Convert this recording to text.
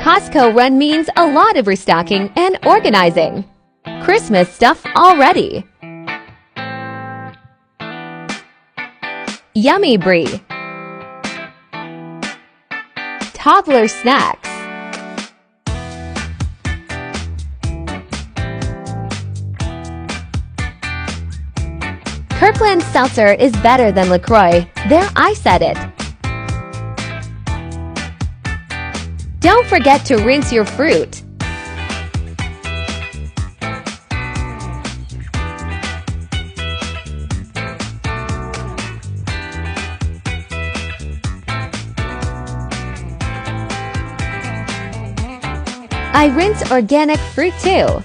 Costco run means a lot of restocking and organizing. Christmas stuff already. Yummy brie. Toddler snacks. Kirkland Seltzer is better than LaCroix. There, I said it. Don't forget to rinse your fruit. I rinse organic fruit too.